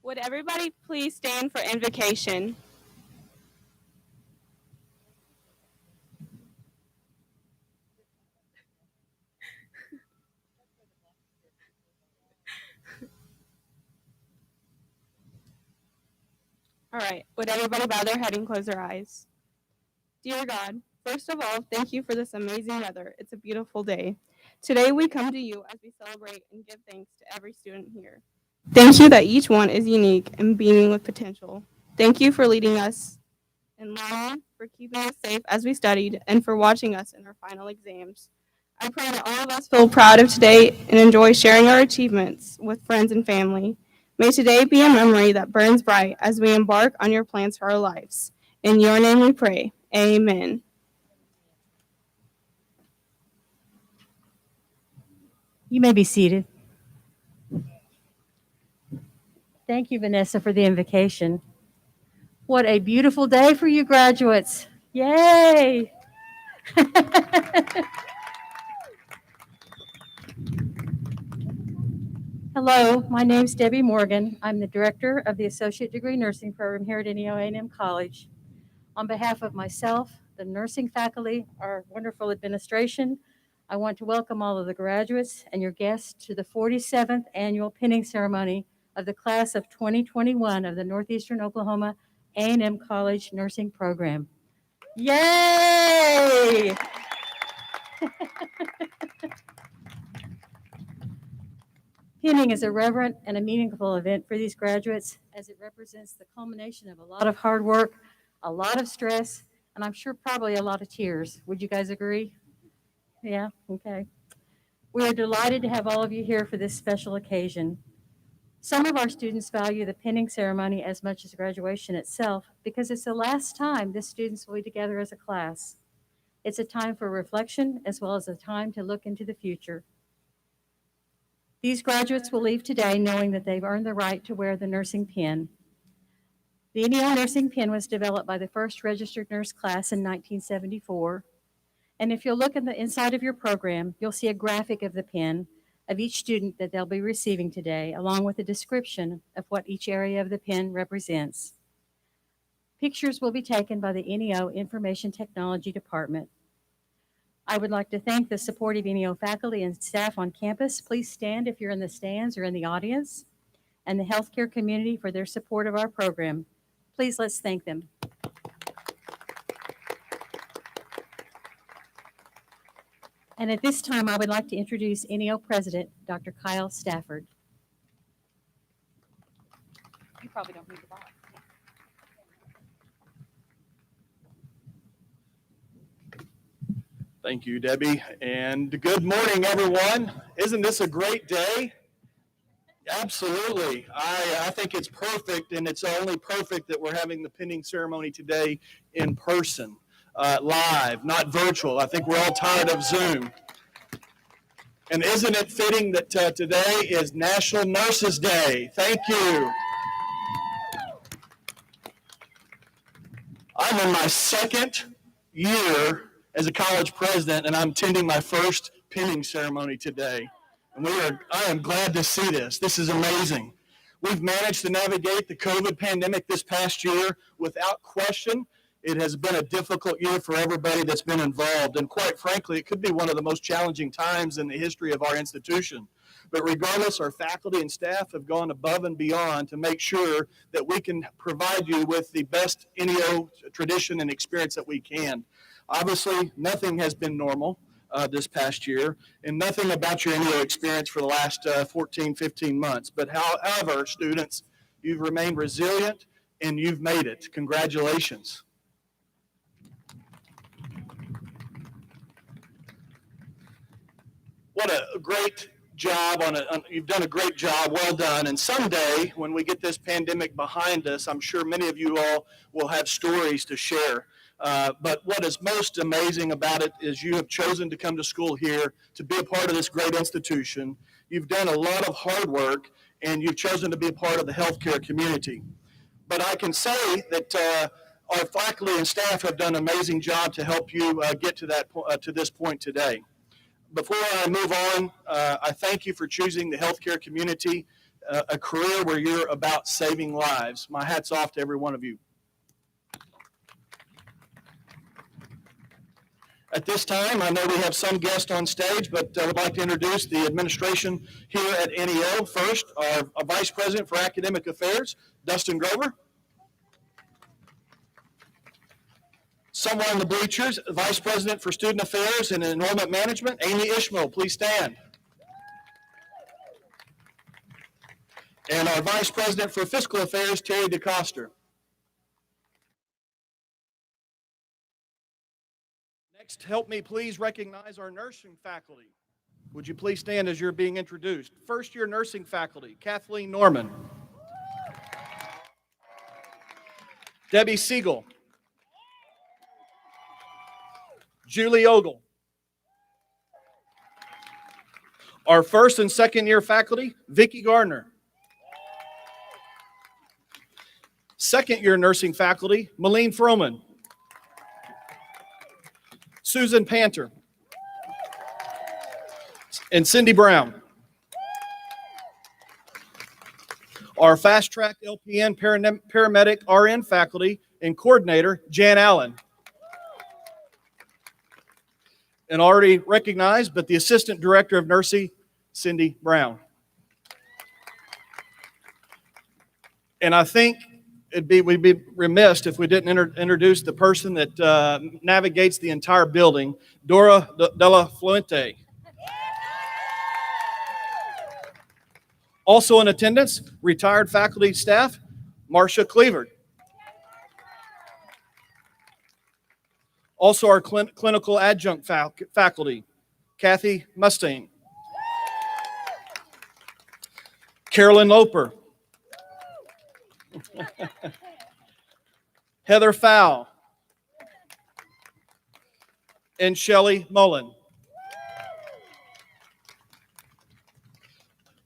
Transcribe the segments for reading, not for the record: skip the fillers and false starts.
Would everybody please stand for invocation? All right. Would everybody bow their head and close their eyes? Dear God, first of all, thank you for this amazing weather. It's a beautiful day. Today we come to you as we celebrate and give thanks to every student here. Thank you that each one is unique and beaming with potential. Thank you for leading us in learning, for keeping us safe as we studied, and for watching us in our final exams. I pray that all of us feel proud of today and enjoy sharing our achievements with friends and family. May today be a memory that burns bright as we embark on your plans for our lives. In your name we pray. Amen. You may be seated. Thank you, Vanessa, for the invocation. What a beautiful day for you graduates. Yay! Hello, my name's Debbie Morgan. I'm the director of the Associate Degree Nursing Program here at Indiana A&M College. On behalf of myself, the nursing faculty, our wonderful administration, I want to welcome all of the graduates and your guests to the 47th annual pinning ceremony of the class of 2021 of the Northeastern Oklahoma A&M College Nursing Program. Yay! Pinning is a reverent and a meaningful event for these graduates as it represents the culmination of a lot of hard work, a lot of stress, and I'm sure probably a lot of tears. Would you guys agree? Yeah, okay. We are delighted to have all of you here for this special occasion. Some of our students value the pinning ceremony as much as graduation itself because it's the last time the students will be together as a class. It's a time for reflection as well as a time to look into the future. These graduates will leave today knowing that they've earned the right to wear the nursing pin. The NEO nursing pin was developed by the first registered nurse class in 1974. And if you'll look at the inside of your program, you'll see a graphic of the pin of each student that they'll be receiving today, along with a description of what each area of the pin represents. Pictures will be taken by the NEO Information Technology Department. I would like to thank the supportive NEO faculty and staff on campus. Please stand if you're in the stands or in the audience, and the healthcare community for their support of our program. Please let's thank them. And at this time, I would like to introduce NEO President, Dr. Kyle Stafford. You probably don't need the box. Thank you, Debbie, and good morning, everyone. Isn't this a great day? Absolutely. I think it's perfect, and it's only perfect that we're having the pinning ceremony today in person, live, not virtual. I think we're all tired of Zoom. And isn't it fitting that today is National Nurses Day? Thank you. I'm in my second year as a college president, and I'm attending my first pinning ceremony today. And I am glad to see this. This is amazing. We've managed to navigate the COVID pandemic this past year without question. It has been a difficult year for everybody that's been involved, and quite frankly, it could be one of the most challenging times in the history of our institution. But regardless, our faculty and staff have gone above and beyond to make sure that we can provide you with the best NEO tradition and experience that we can. Obviously, nothing has been normal this past year, and nothing about your NEO experience for the last 14, 15 months. But however, students, you've remained resilient and you've made it. Congratulations. What a great job you've done a great job. Well done. And someday when we get this pandemic behind us, I'm sure many of you all will have stories to share. But what is most amazing about it is you have chosen to come to school here to be a part of this great institution. You've done a lot of hard work, and you've chosen to be a part of the healthcare community. But I can say that our faculty and staff have done an amazing job to help you get to this point today. Before I move on, I thank you for choosing the healthcare community, a career where you're about saving lives. My hat's off to every one of you. At this time, I know we have some guests on stage, but I would like to introduce the administration here at NEO. First, our Vice President for Academic Affairs, Dustin Grover. Somewhere in the bleachers, Vice President for Student Affairs and Enrollment Management, Amy Ishmael. Please stand. And our Vice President for Fiscal Affairs, Terry DeCoster. Next, help me please recognize our nursing faculty. Would you please stand as you're being introduced? First year nursing faculty, Kathleen Norman. Debbie Siegel. Julie Ogle. Our first and second year faculty, Vicki Gardner. Second year nursing faculty, Malene Froman. Susan Panter. And Cindy Brown. Our fast track LPN paramedic RN faculty, and coordinator, Jan Allen. And already recognized, but the assistant director of nursing, Cindy Brown. And I think we'd be remiss if we didn't introduce the person that navigates the entire building, Dora Della Fuente. Also in attendance, retired faculty staff, Marcia Cleaver. Also our clinical adjunct faculty, Kathy Mustang. Carolyn Loper. Heather Fowl. And Shelley Mullen.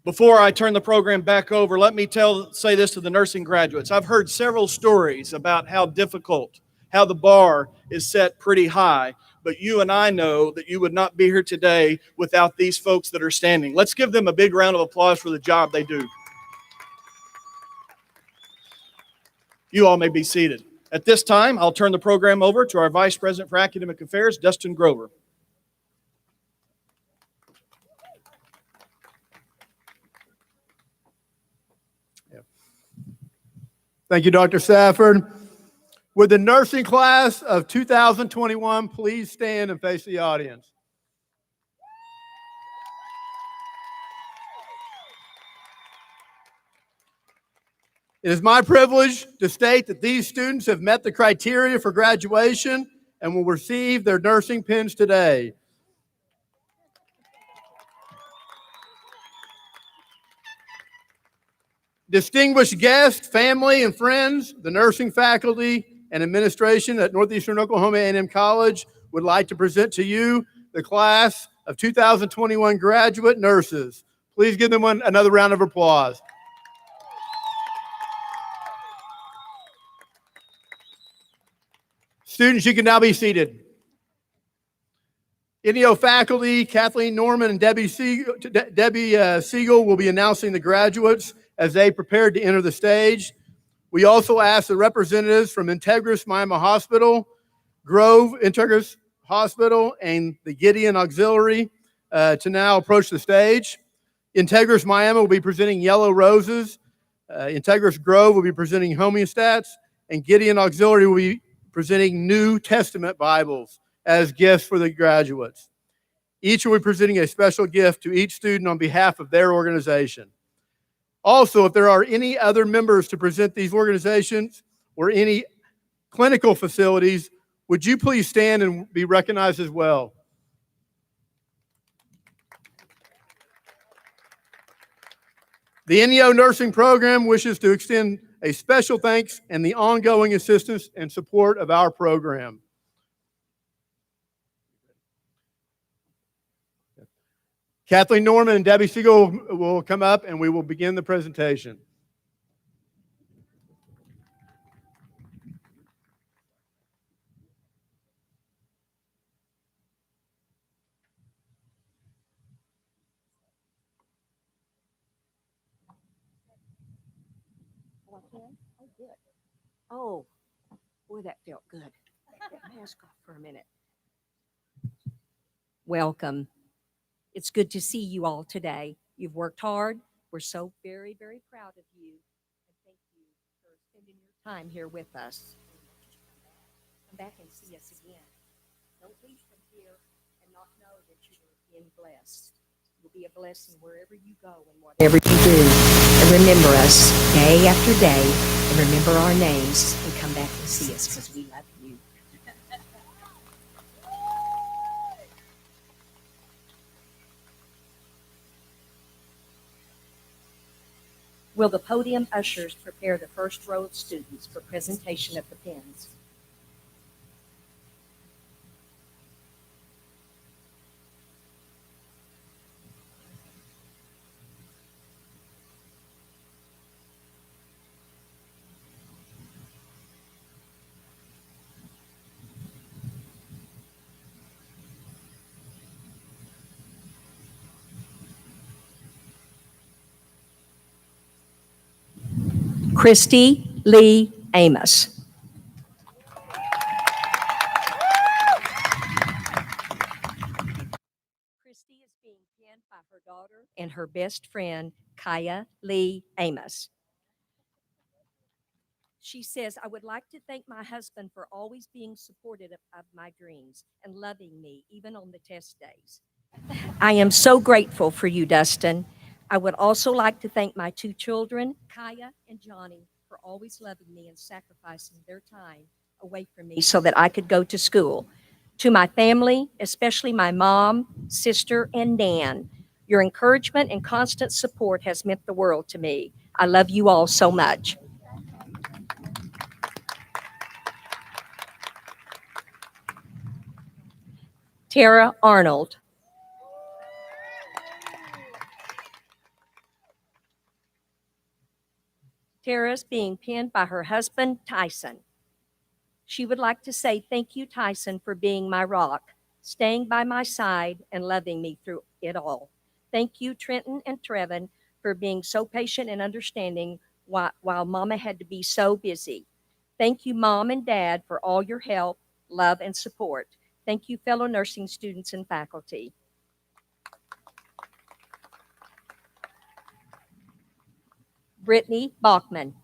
Before I turn the program back over, let me say this to the nursing graduates. I've heard several stories about how difficult, how the bar is set pretty high, but you and I know that you would not be here today without these folks that are standing. Let's give them a big round of applause for the job they do. You all may be seated. At this time, I'll turn the program over to our Vice President for Academic Affairs, Dustin Grover. Thank you, Dr. Safford. Would the nursing class of 2021 please stand and face the audience? It is my privilege to state that these students have met the criteria for graduation and will receive their nursing pins today. Distinguished guests, family, and friends, the nursing faculty and administration at Northeastern Oklahoma A&M College would like to present to you the class of 2021 graduate nurses. Please give them another round of applause. Students, you can now be seated. NEO faculty, Kathleen Norman and Debbie Siegel will be announcing the graduates as they prepared to enter the stage. We also ask the representatives from Integris Miami Hospital, Grove Integris Hospital, and the Gideon Auxiliary to now approach the stage. Integris Miami will be presenting Yellow Roses. Integris Grove will be presenting Homeostats, and Gideon Auxiliary will be presenting New Testament Bibles as gifts for the graduates. Each will be presenting a special gift to each student on behalf of their organization. Also, if there are any other members to present these organizations or any clinical facilities, would you please stand and be recognized as well? The NEO nursing program wishes to extend a special thanks and the ongoing assistance and support of our program. Kathleen Norman and Debbie Siegel will come up and we will begin the presentation. Oh, good. Oh, boy, that felt good. Get that mask off for a minute. Welcome. It's good to see you all today. You've worked hard. We're so very, very proud of you. And thank you for spending your time here with us. Come back and see us again. Don't leave from here and not know that you're being blessed. You'll be a blessing wherever you go and whatever you do. And remember us day after day, and remember our names, and come back and see us because we love you. Will the podium ushers prepare the first row of students for presentation of the pins? Christy Lee Amos. and her best friend, Kaya Lee Amos. She says, I would like to thank my husband for always being supportive of my dreams and loving me, even on the test days. I am so grateful for you, Dustin. I would also like to thank my two children, Kaya and Johnny, for always loving me and sacrificing their time away from me so that I could go to school. To my family, especially my mom, sister, and Nan, your encouragement and constant support has meant the world to me. I love you all so much. Tara Arnold. Tara is being penned by her husband, Tyson. She would like to say thank you, Tyson, for being my rock, staying by my side, and loving me through it all. Thank you, Trenton and Trevin, for being so patient and understanding while Mama had to be so busy. Thank you, Mom and Dad, for all your help, love, and support. Thank you, fellow nursing students and faculty. Brittany Bachman.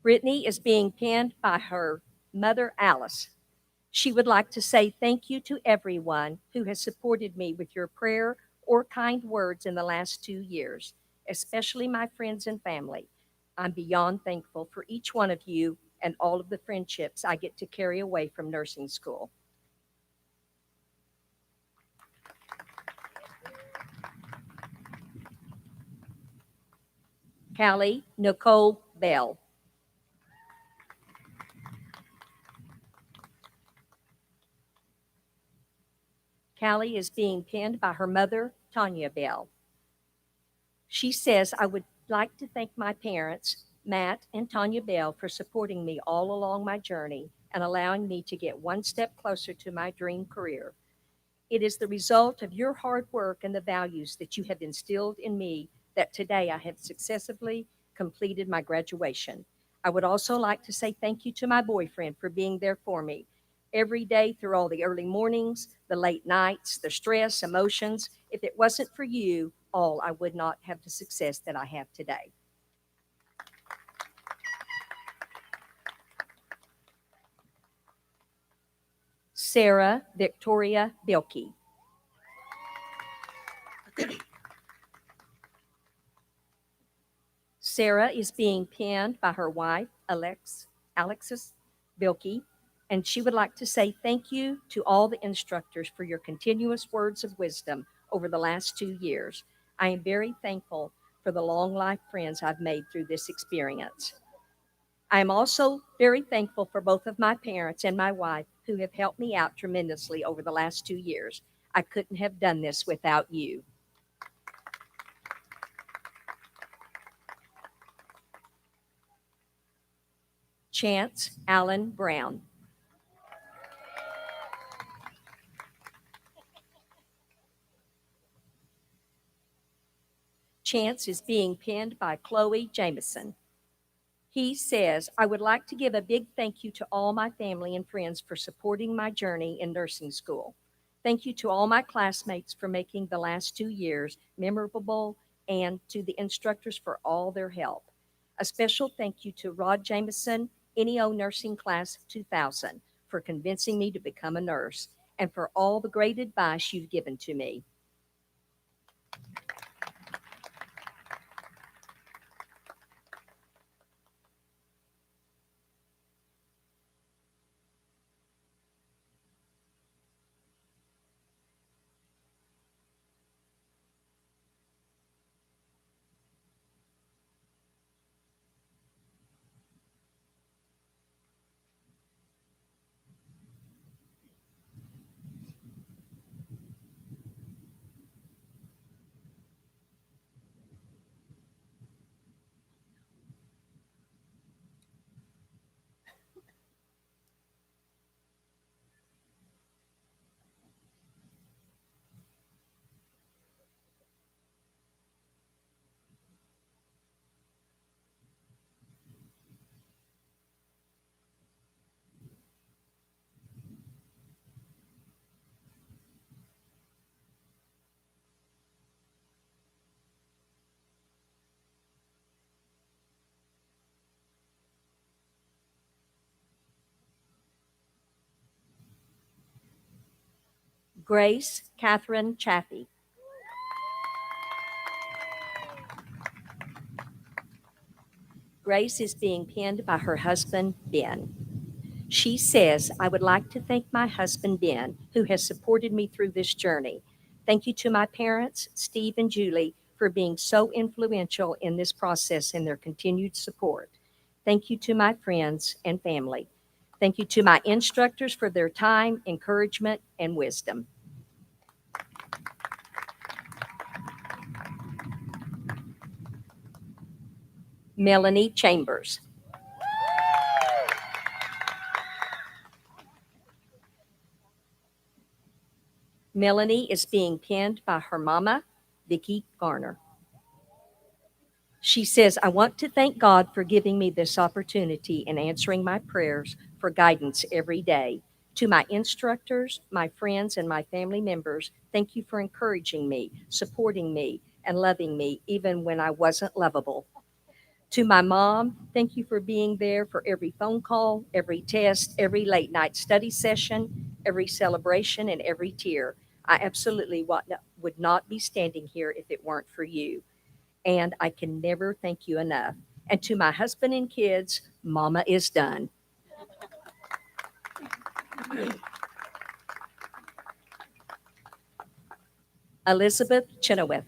Brittany is being penned by her mother, Alice. She would like to say thank you to everyone who has supported me with your prayer or kind words in the last 2 years, especially my friends and family. I'm beyond thankful for each one of you and all of the friendships I get to carry away from nursing school. Callie Nicole Bell. Callie is being penned by her mother, Tanya Bell. She says, I would like to thank my parents, Matt and Tanya Bell, for supporting me all along my journey and allowing me to get one step closer to my dream career. It is the result of your hard work and the values that you have instilled in me that today I have successfully completed my graduation. I would also like to say thank you to my boyfriend for being there for me every day through all the early mornings, the late nights, the stress, emotions. If it wasn't for you, all, I would not have the success that I have today. Sarah Victoria Bilkey. Sarah is being penned by her wife, Alexis Bilkey, and she would like to say thank you to all the instructors for your continuous words of wisdom over the last 2 years. I am very thankful for the long life friends I've made through this experience. I am also very thankful for both of my parents and my wife who have helped me out tremendously over the last 2 years. I couldn't have done this without you. Chance Allen Brown. Chance is being penned by Chloe Jameson. He says, I would like to give a big thank you to all my family and friends for supporting my journey in nursing school. Thank you to all my classmates for making the last 2 years memorable and to the instructors for all their help. A special thank you to Rod Jameson, NEO Nursing Class 2000, for convincing me to become a nurse and for all the great advice you've given to me. Grace Catherine Chaffee. Grace is being pinned by her husband, Ben. She says, I would like to thank my husband, Ben, who has supported me through this journey. Thank you to my parents, Steve and Julie, for being so influential in this process and their continued support. Thank you to my friends and family. Thank you to my instructors for their time, encouragement, and wisdom. Melanie Chambers. Melanie is being pinned by her mama, Vicki Garner. She says, I want to thank God for giving me this opportunity and answering my prayers for guidance every day. To my instructors, my friends, and my family members, thank you for encouraging me, supporting me, and loving me even when I wasn't lovable. To my mom, thank you for being there for every phone call, every test, every late night study session, every celebration, and every tear. I absolutely would not be standing here if it weren't for you. And I can never thank you enough. And to my husband and kids, Mama is done. Elizabeth Chenoweth.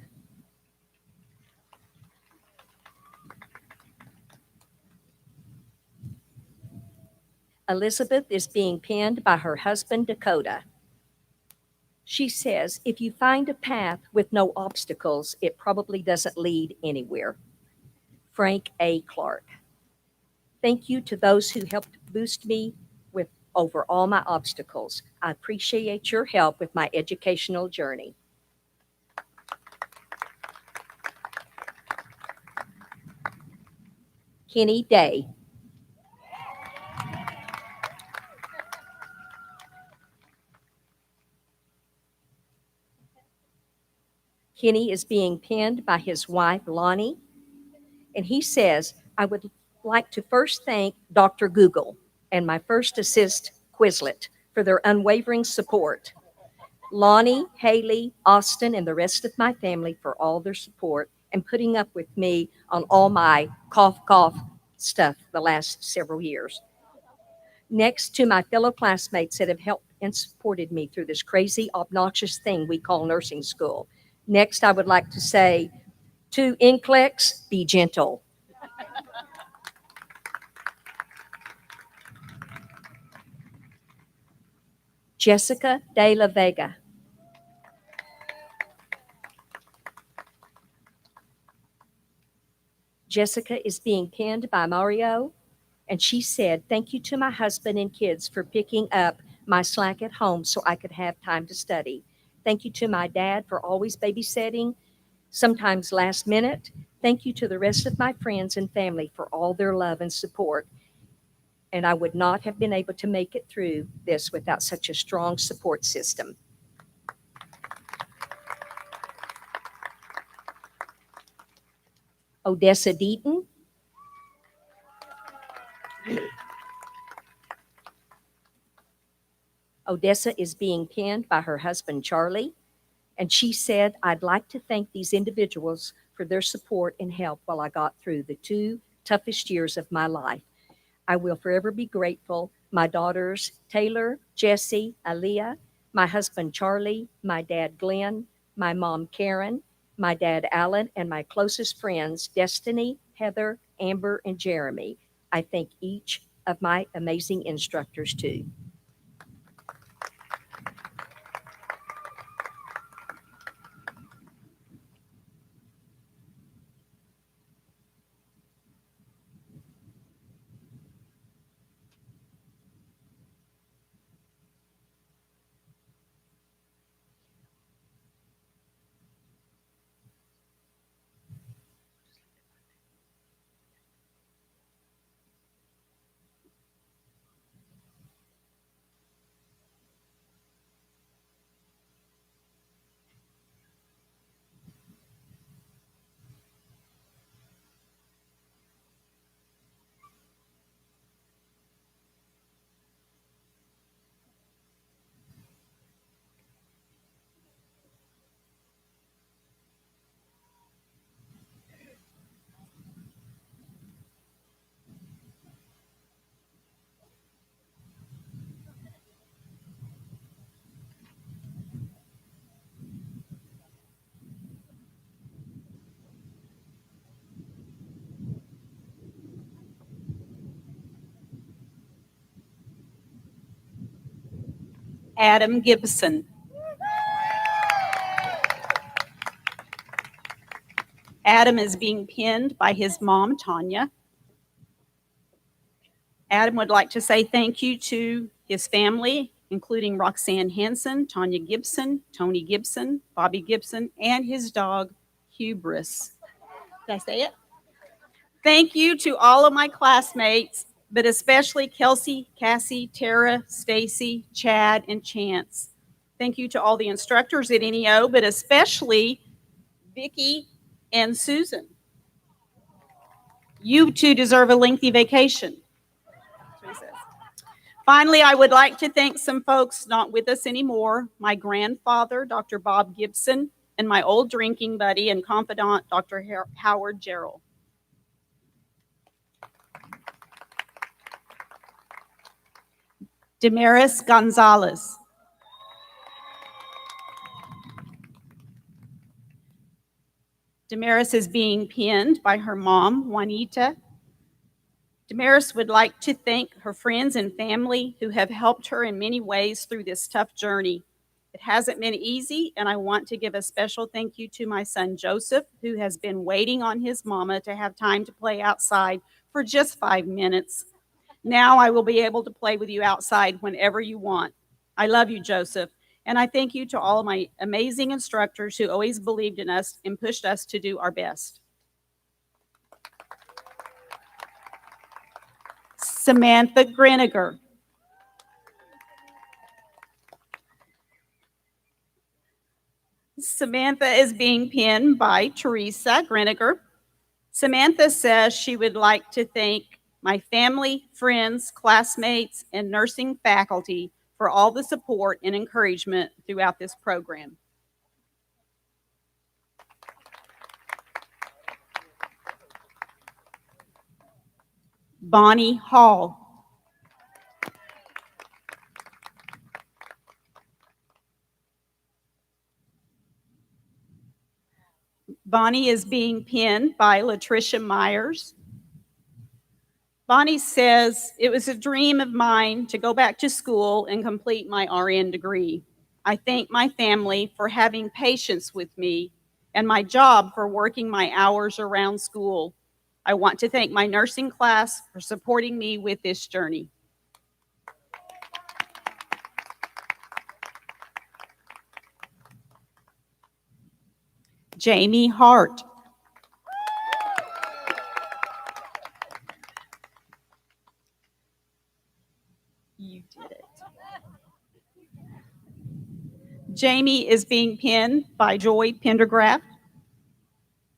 Elizabeth is being pinned by her husband, Dakota. She says, if you find a path with no obstacles, it probably doesn't lead anywhere. Frank A. Clark. Thank you to those who helped boost me with over all my obstacles. I appreciate your help with my educational journey. Kenny Day. Kenny is being pinned by his wife, Lonnie, and he says, I would like to first thank Dr. Google and my first assist, Quizlet, for their unwavering support. Lonnie, Haley, Austin, and the rest of my family for all their support and putting up with me on all my cough stuff the last several years. Next to my fellow classmates that have helped and supported me through this crazy, obnoxious thing we call nursing school. Next, I would like to say to NCLEX, be gentle. Jessica De La Vega. Jessica is being pinned by Mario, and she said, thank you to my husband and kids for picking up my slack at home so I could have time to study. Thank you to my dad for always babysitting, sometimes last minute. Thank you to the rest of my friends and family for all their love and support. And I would not have been able to make it through this without such a strong support system. Odessa Deaton. Odessa is being pinned by her husband, Charlie, and she said, I'd like to thank these individuals for their support and help while I got through the 2 toughest years of my life. I will forever be grateful. My daughters, Taylor, Jessie, Aaliyah, my husband, Charlie, my dad, Glenn, my mom, Karen, my dad, Alan, and my closest friends, Destiny, Heather, Amber, and Jeremy. I thank each of my amazing instructors too. Adam Gibson. Adam is being pinned by his mom, Tanya. Adam would like to say thank you to his family, including Roxanne Hanson, Tanya Gibson, Tony Gibson, Bobby Gibson, and his dog, Hubris. Did I say it? Thank you to all of my classmates, but especially Kelsey, Cassie, Tara, Stacy, Chad, and Chance. Thank you to all the instructors at NEO, but especially Vicki and Susan. You two deserve a lengthy vacation. That's what he says. Finally, I would like to thank some folks not with us anymore. My grandfather, Dr. Bob Gibson, and my old drinking buddy and confidant, Dr. Howard Gerald. Damaris Gonzalez. Damaris is being pinned by her mom, Juanita. Damaris would like to thank her friends and family who have helped her in many ways through this tough journey. It hasn't been easy, and I want to give a special thank you to my son, Joseph, who has been waiting on his mama to have time to play outside for just 5 minutes. Now I will be able to play with you outside whenever you want. I love you, Joseph. And I thank you to all of my amazing instructors who always believed in us and pushed us to do our best. Samantha Greniger. Samantha is being pinned by Teresa Greniger. Samantha says she would like to thank my family, friends, classmates, and nursing faculty for all the support and encouragement throughout this program. Bonnie Hall. Bonnie is being pinned by Latricia Myers. Bonnie says, it was a dream of mine to go back to school and complete my RN degree. I thank my family for having patience with me and my job for working my hours around school. I want to thank my nursing class for supporting me with this journey. Jamie Hart. You did it. Jamie is being pinned by Joy Pendergraft.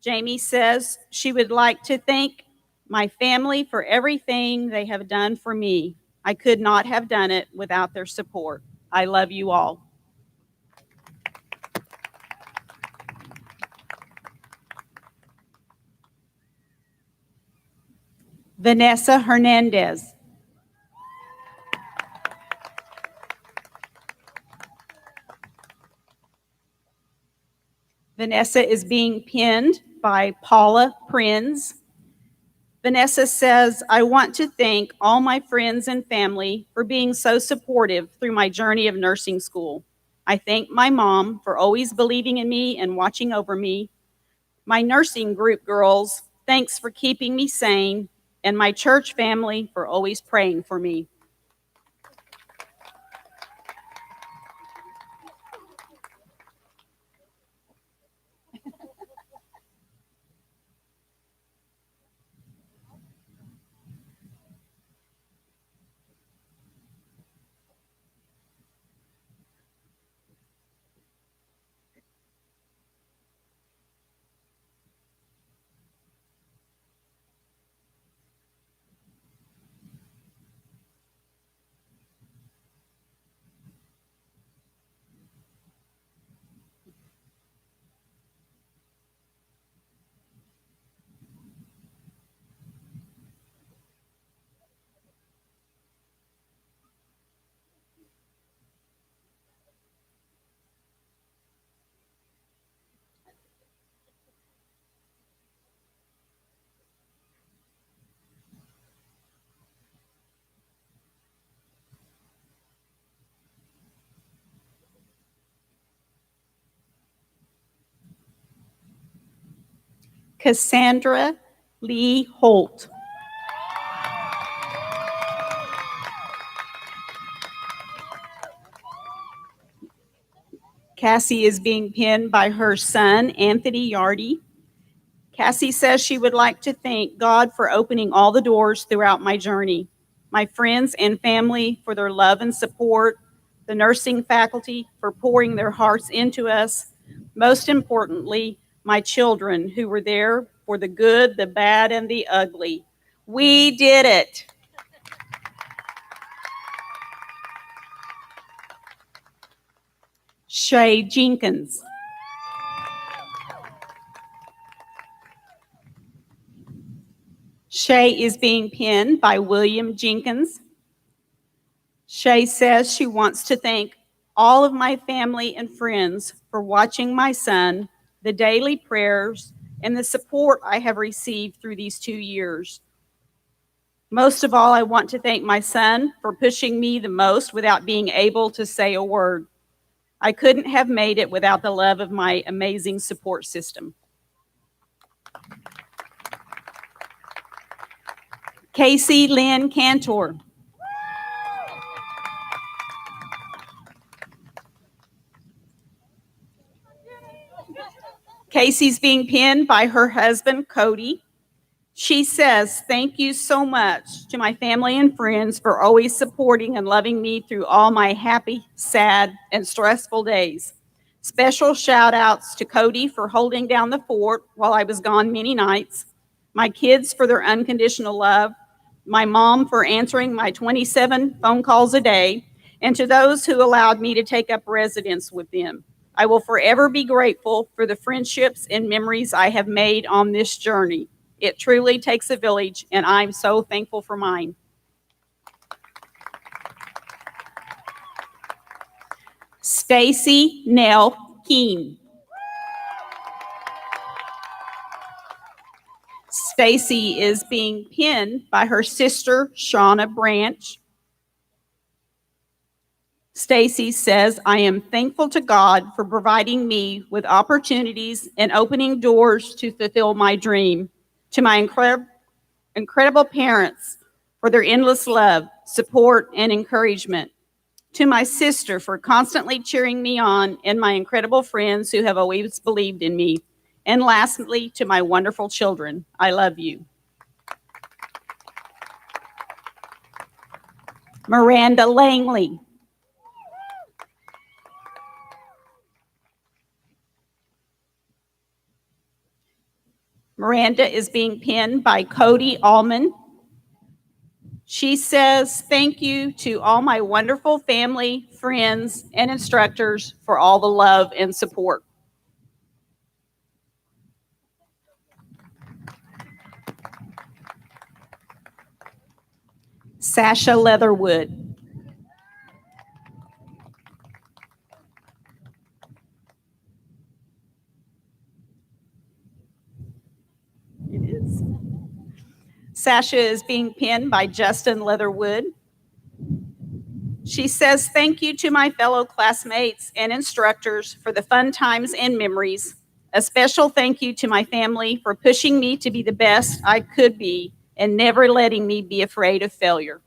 Jamie says she would like to thank my family for everything they have done for me. I could not have done it without their support. I love you all. Vanessa Hernandez. Vanessa is being pinned by Paula Prinz. Vanessa says, I want to thank all my friends and family for being so supportive through my journey of nursing school. I thank my mom for always believing in me and watching over me. My nursing group girls, thanks for keeping me sane, and my church family for always praying for me. Cassandra Lee Holt. Cassie is being pinned by her son, Anthony Yardy. Cassie says she would like to thank God for opening all the doors throughout my journey, my friends and family for their love and support, the nursing faculty for pouring their hearts into us, most importantly, my children who were there for the good, the bad, and the ugly. We did it. Shay Jenkins. Shay is being pinned by William Jenkins. Shay says she wants to thank all of my family and friends for watching my son, the daily prayers, and the support I have received through these 2 years. Most of all, I want to thank my son for pushing me the most without being able to say a word. I couldn't have made it without the love of my amazing support system. Casey Lynn Cantor. Casey's being pinned by her husband, Cody. She says, thank you so much to my family and friends for always supporting and loving me through all my happy, sad, and stressful days. Special shout outs to Cody for holding down the fort while I was gone many nights, my kids for their unconditional love, my mom for answering my 27 phone calls a day, and to those who allowed me to take up residence with them. I will forever be grateful for the friendships and memories I have made on this journey. It truly takes a village, and I'm so thankful for mine. Stacy Nell Keene. Stacy is being pinned by her sister, Shauna Branch. Stacy says, I am thankful to God for providing me with opportunities and opening doors to fulfill my dream. To my incredible parents for their endless love, support, and encouragement. To my sister for constantly cheering me on, and my incredible friends who have always believed in me. And lastly, to my wonderful children, I love you. Miranda Langley. Miranda is being pinned by Cody Allman. She says, thank you to all my wonderful family, friends, and instructors for all the love and support. Sasha Leatherwood. It is. Sasha is being pinned by Justin Leatherwood. She says, thank you to my fellow classmates and instructors for the fun times and memories. A special thank you to my family for pushing me to be the best I could be and never letting me be afraid of failure.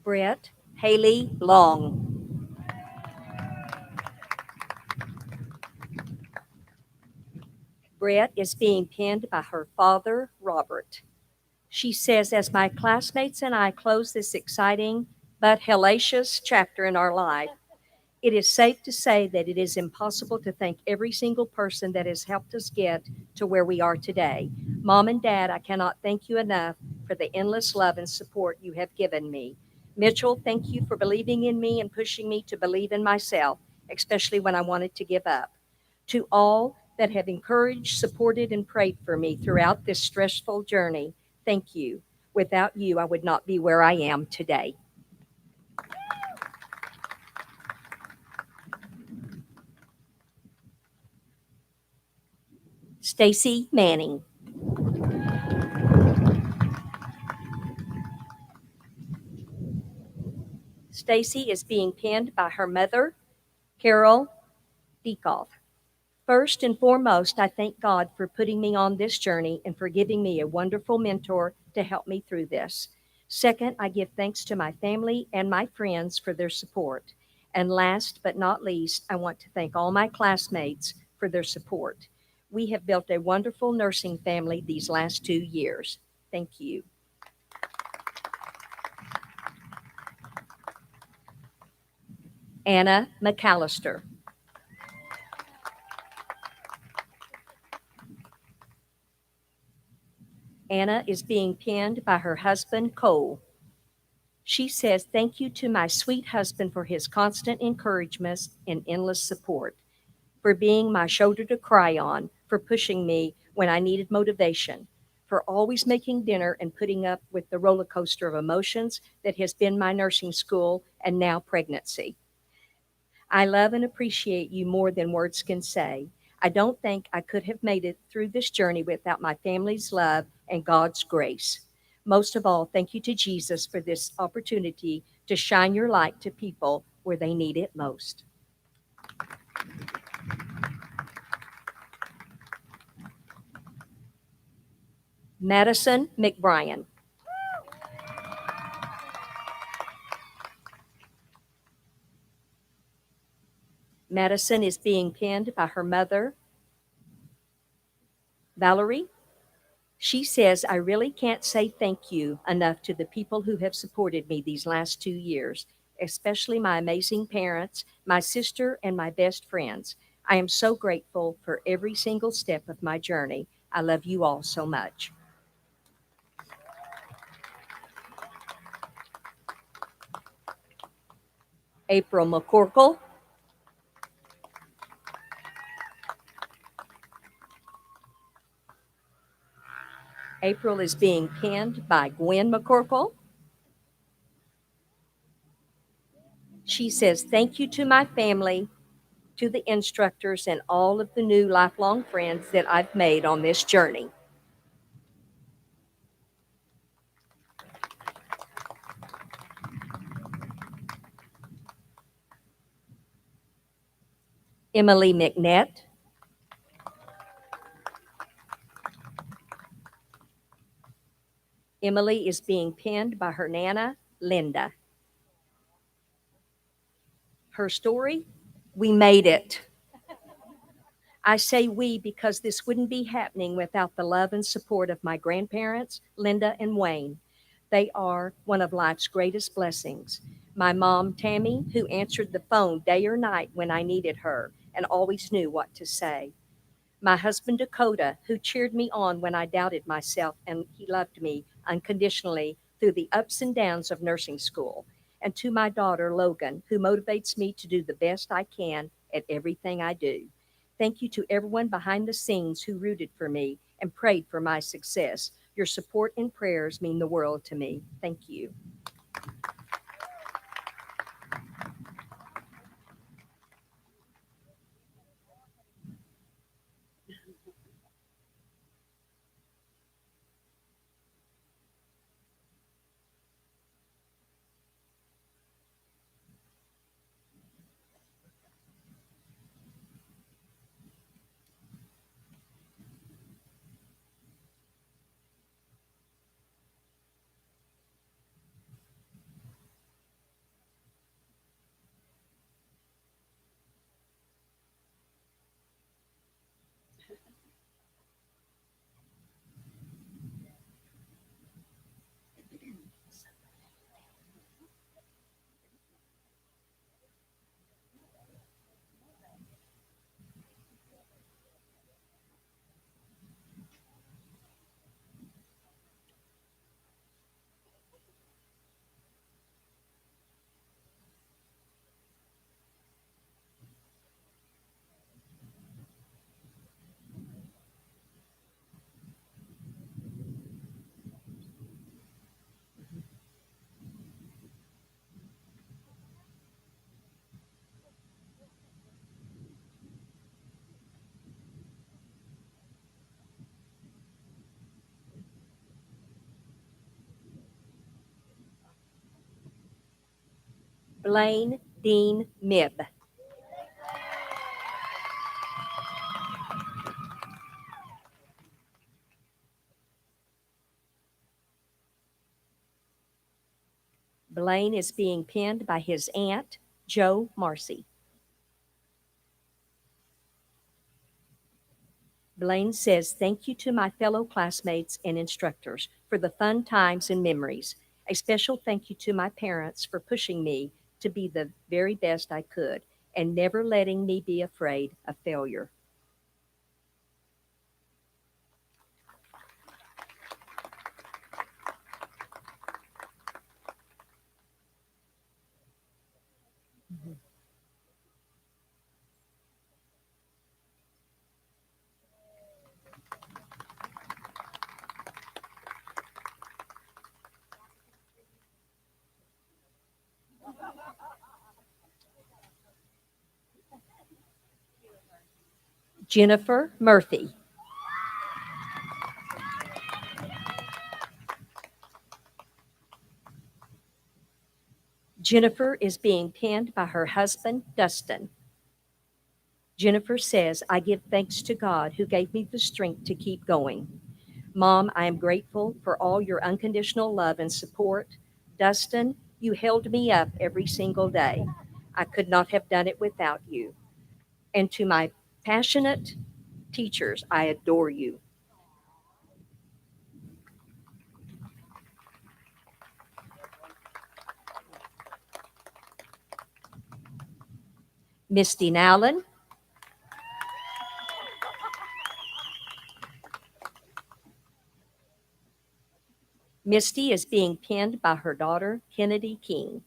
Brett Haley Long. Brett is being pinned by her father, Robert. She says, as my classmates and I close this exciting but hellacious chapter in our life, it is safe to say that it is impossible to thank every single person that has helped us get to where we are today. Mom and Dad, I cannot thank you enough for the endless love and support you have given me. Mitchell, thank you for believing in me and pushing me to believe in myself, especially when I wanted to give up. To all that have encouraged, supported, and prayed for me throughout this stressful journey, thank you. Without you, I would not be where I am today. Stacy Manning. Stacy is being pinned by her mother, Carol Dekoff. First and foremost, I thank God for putting me on this journey and for giving me a wonderful mentor to help me through this. Second, I give thanks to my family and my friends for their support. And last but not least, I want to thank all my classmates for their support. We have built a wonderful nursing family these last 2 years. Thank you. Anna McAllister. Anna is being pinned by her husband, Cole. She says, thank you to my sweet husband for his constant encouragement and endless support, for being my shoulder to cry on, for pushing me when I needed motivation, for always making dinner and putting up with the roller coaster of emotions that has been my nursing school and now pregnancy. I love and appreciate you more than words can say. I don't think I could have made it through this journey without my family's love and God's grace. Most of all, thank you to Jesus for this opportunity to shine your light to people where they need it most. Madison McBrien. Madison is being pinned by her mother, Valerie. She says, I really can't say thank you enough to the people who have supported me these last 2 years, especially my amazing parents, my sister, and my best friends. I am so grateful for every single step of my journey. I love you all so much. April McCorkle. April is being pinned by Gwen McCorkle. She says, thank you to my family, to the instructors, and all of the new lifelong friends that I've made on this journey. Emily McNett. Emily is being pinned by her Nana, Linda. Her story, we made it. I say we because this wouldn't be happening without the love and support of my grandparents, Linda and Wayne. They are one of life's greatest blessings. My mom, Tammy, who answered the phone day or night when I needed her and always knew what to say. My husband, Dakota, who cheered me on when I doubted myself, and he loved me unconditionally through the ups and downs of nursing school. And to my daughter, Logan, who motivates me to do the best I can at everything I do. Thank you to everyone behind the scenes who rooted for me and prayed for my success. Your support and prayers mean the world to me. Thank you. Blaine Dean Mibb. Blaine is being pinned by his aunt, Jo Marcy. Blaine says, "Thank you to my fellow classmates and instructors for the fun times and memories. A special thank you to my parents for pushing me to be the very best I could and never letting me be afraid of failure." Jennifer Murphy. Jennifer is being pinned by her husband, Dustin. Jennifer says, "I give thanks to God who gave me the strength to keep going. Mom, I am grateful for all your unconditional love and support. Dustin, you held me up every single day. I could not have done it without you. And to my passionate teachers, I adore you." Misty Nowlin. Misty is being pinned by her daughter, Kennedy King.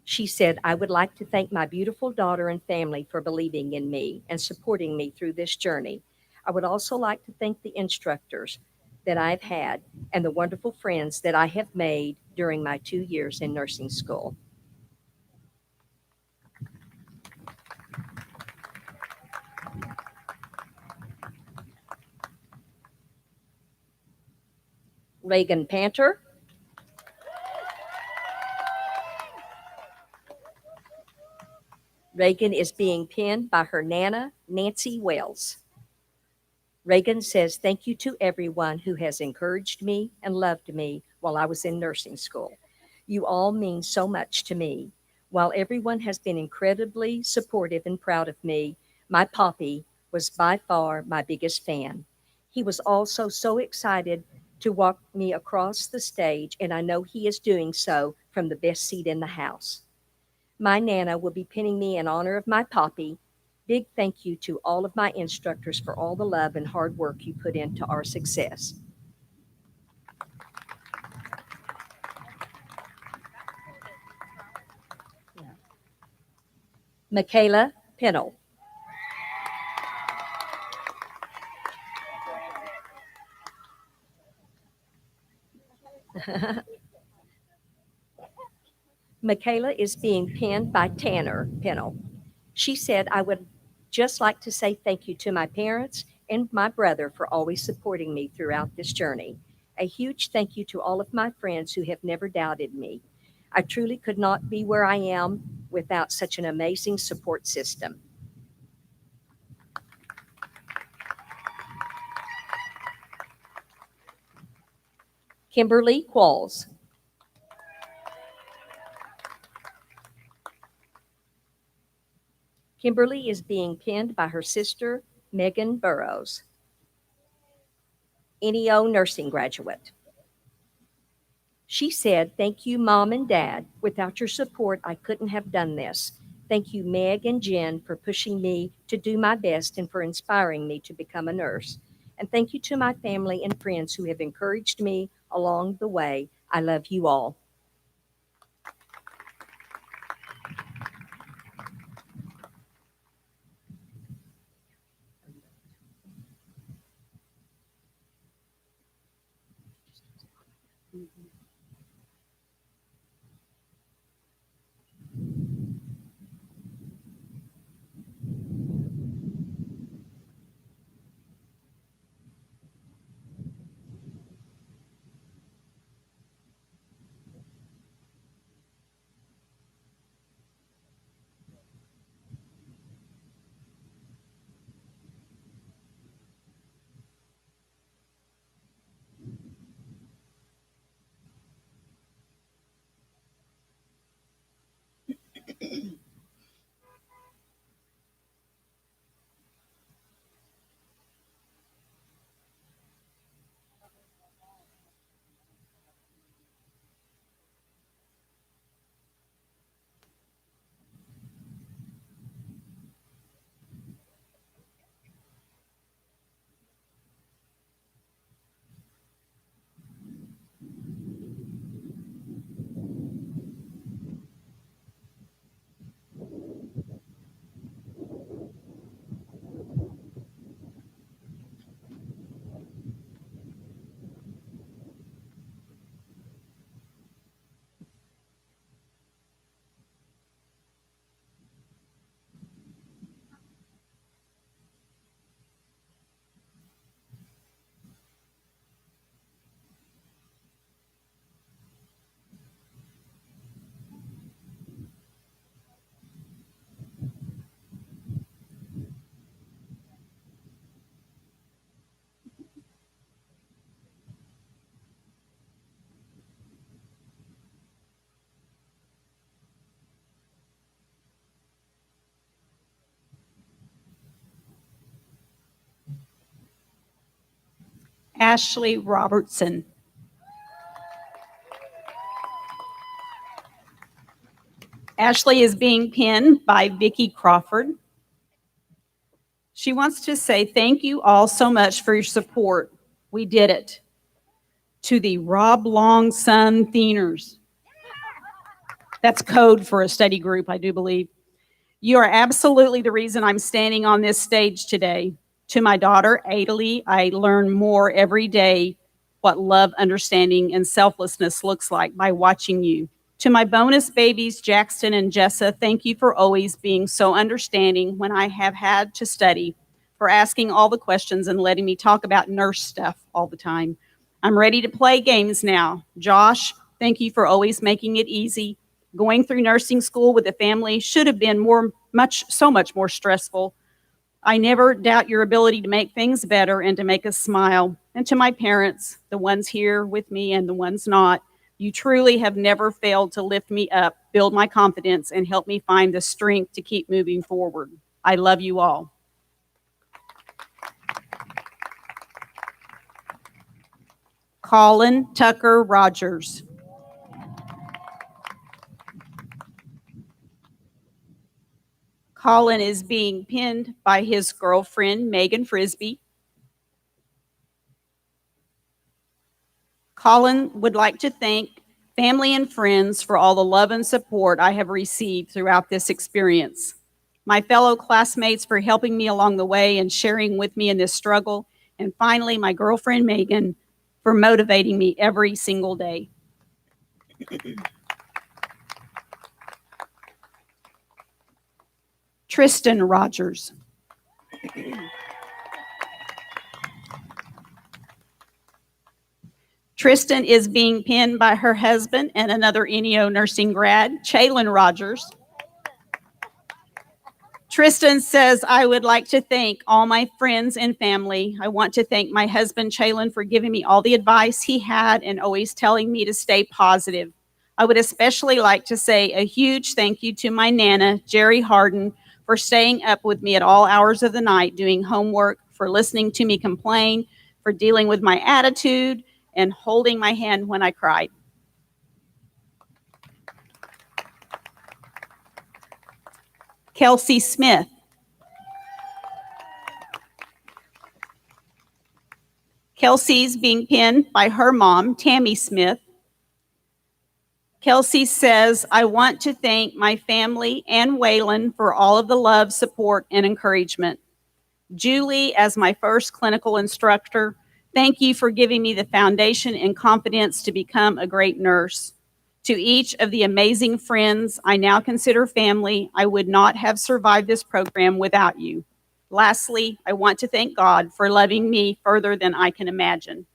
She said, "I would like to thank my beautiful daughter and family for believing in me and supporting me through this journey. I would also like to thank the instructors that I've had and the wonderful friends that I have made during my 2 years in nursing school." Reagan Panter. Reagan is being pinned by her Nana, Nancy Wells. Reagan says, "Thank you to everyone who has encouraged me and loved me while I was in nursing school. You all mean so much to me. While everyone has been incredibly supportive and proud of me, my Poppy was by far my biggest fan. He was also so excited to walk me across the stage, and I know he is doing so from the best seat in the house. My Nana will be pinning me in honor of my Poppy. Big thank you to all of my instructors for all the love and hard work you put into our success." Michaela Pennell. Michaela is being pinned by Tanner Pennell. She said, "I would just like to say thank you to my parents and my brother for always supporting me throughout this journey. A huge thank you to all of my friends who have never doubted me. I truly could not be where I am without such an amazing support system." Kimberly Qualls. Kimberly is being pinned by her sister, Megan Burrows, NEO nursing graduate. She said, "Thank you, Mom and Dad. Without your support, I couldn't have done this. Thank you, Meg and Jen, for pushing me to do my best and for inspiring me to become a nurse. And thank you to my family and friends who have encouraged me along the way. I love you all." Ashley Robertson. Ashley is being pinned by Vicki Crawford. She wants to say thank you all so much for your support. We did it. To the Rob Long Son Thiners. That's code for a study group, I do believe. You are absolutely the reason I'm standing on this stage today. To my daughter, Adalie, I learn more every day what love, understanding, and selflessness looks like by watching you. To my bonus babies, Jackson and Jessa, thank you for always being so understanding when I have had to study, for asking all the questions and letting me talk about nurse stuff all the time. I'm ready to play games now. Josh, thank you for always making it easy. Going through nursing school with a family should have been so much more stressful. I never doubt your ability to make things better and to make us smile. And to my parents, the ones here with me and the ones not, you truly have never failed to lift me up, build my confidence, and help me find the strength to keep moving forward. I love you all. Colin Tucker Rogers. Colin is being pinned by his girlfriend, Megan Frisbee. Colin would like to thank family and friends for all the love and support I have received throughout this experience. My fellow classmates for helping me along the way and sharing with me in this struggle. And finally, my girlfriend, Megan, for motivating me every single day. Tristan Rogers. Tristan is being pinned by her husband and another NEO nursing grad, Chaylin Rogers. Tristan says, I would like to thank all my friends and family. I want to thank my husband, Chaylin, for giving me all the advice he had and always telling me to stay positive. I would especially like to say a huge thank you to my Nana, Jerry Harden, for staying up with me at all hours of the night doing homework, for listening to me complain, for dealing with my attitude, and holding my hand when I cried. Kelsey Smith. Kelsey's being pinned by her mom, Tammy Smith. Kelsey says, I want to thank my family and Waylon for all of the love, support, and encouragement. Julie, as my first clinical instructor, thank you for giving me the foundation and confidence to become a great nurse. To each of the amazing friends I now consider family, I would not have survived this program without you. Lastly, I want to thank God for loving me further than I can imagine.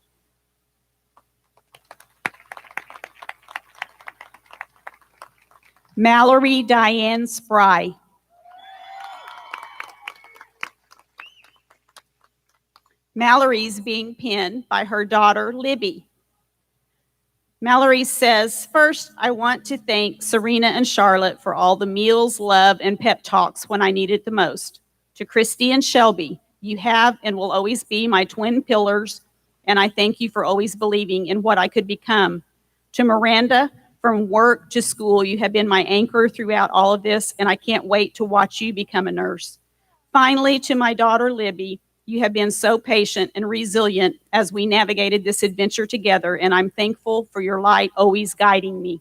Mallory Diane Spry. Mallory's being pinned by her daughter, Libby. Mallory says, first, I want to thank Serena and Charlotte for all the meals, love, and pep talks when I need it the most. To Christy and Shelby, you have and will always be my twin pillars, and I thank you for always believing in what I could become. To Miranda, from work to school, you have been my anchor throughout all of this, and I can't wait to watch you become a nurse. Finally, to my daughter, Libby, you have been so patient and resilient as we navigated this adventure together, and I'm thankful for your light always guiding me.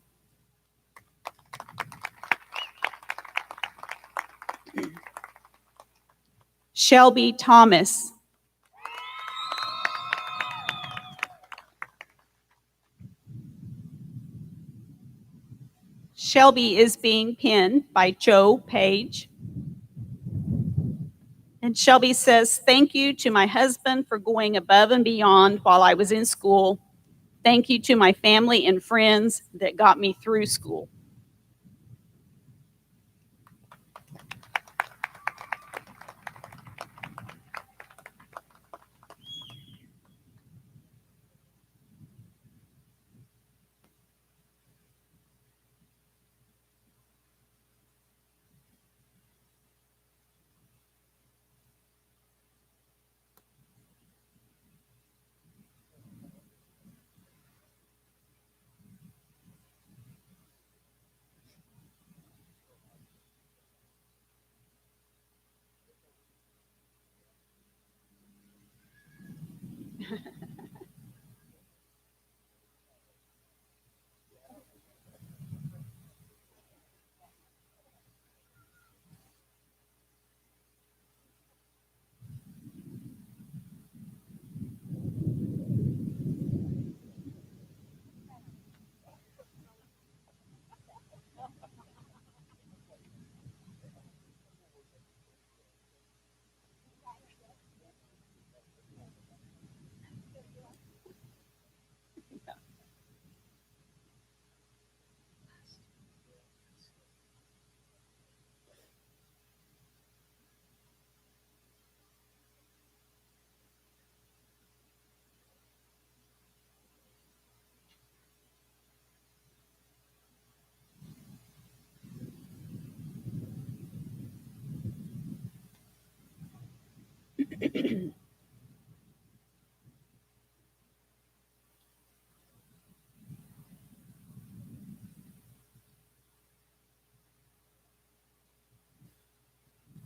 Shelby Thomas. Shelby is being pinned by Joe Page. And Shelby says, thank you to my husband for going above and beyond while I was in school. Thank you to my family and friends that got me through school.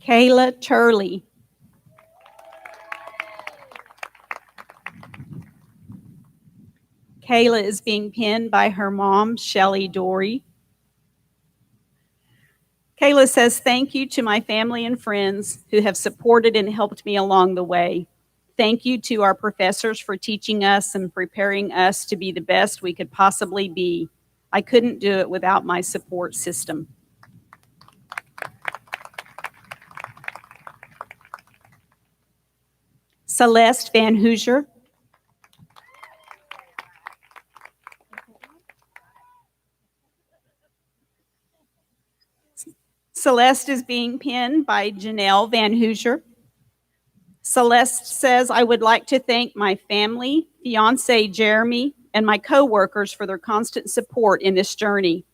Kayla Turley. Kayla is being pinned by her mom, Shelly Dory. Kayla says, thank you to my family and friends who have supported and helped me along the way. Thank you to our professors for teaching us and preparing us to be the best we could possibly be. I couldn't do it without my support system. Celeste Van Hoosier. Celeste is being pinned by Janelle Van Hoosier. Celeste says, I would like to thank my family, fiance Jeremy, and my coworkers for their constant support in this journey.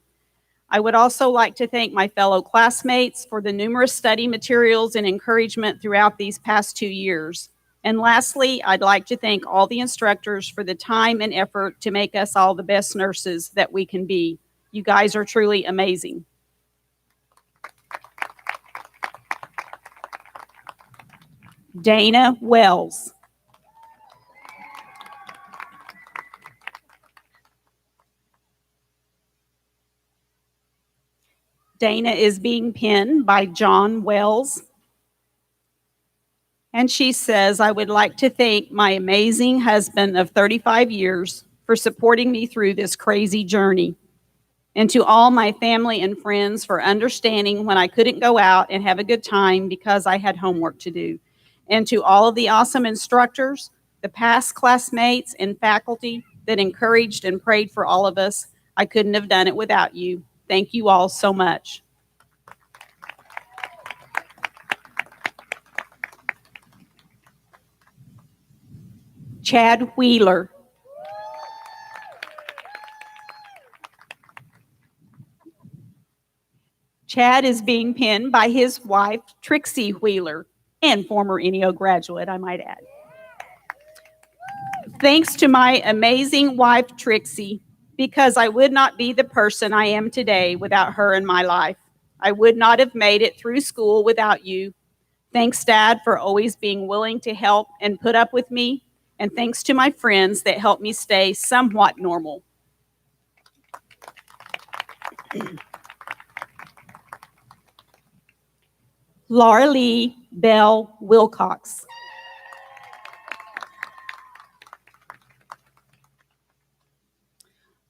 I would also like to thank my fellow classmates for the numerous study materials and encouragement throughout these past 2 years. And lastly, I'd like to thank all the instructors for the time and effort to make us all the best nurses that we can be. You guys are truly amazing. Dana Wells. Dana is being pinned by John Wells. And she says, I would like to thank my amazing husband of 35 years for supporting me through this crazy journey. And to all my family and friends for understanding when I couldn't go out and have a good time because I had homework to do. And to all of the awesome instructors, the past classmates and faculty that encouraged and prayed for all of us. I couldn't have done it without you. Thank you all so much. Chad Wheeler. Chad is being pinned by his wife, Trixie Wheeler, and former NEO graduate, I might add. Thanks to my amazing wife, Trixie, because I would not be the person I am today without her in my life. I would not have made it through school without you. Thanks, Dad, for always being willing to help and put up with me. And thanks to my friends that helped me stay somewhat normal. Laura Lee Bell Wilcox.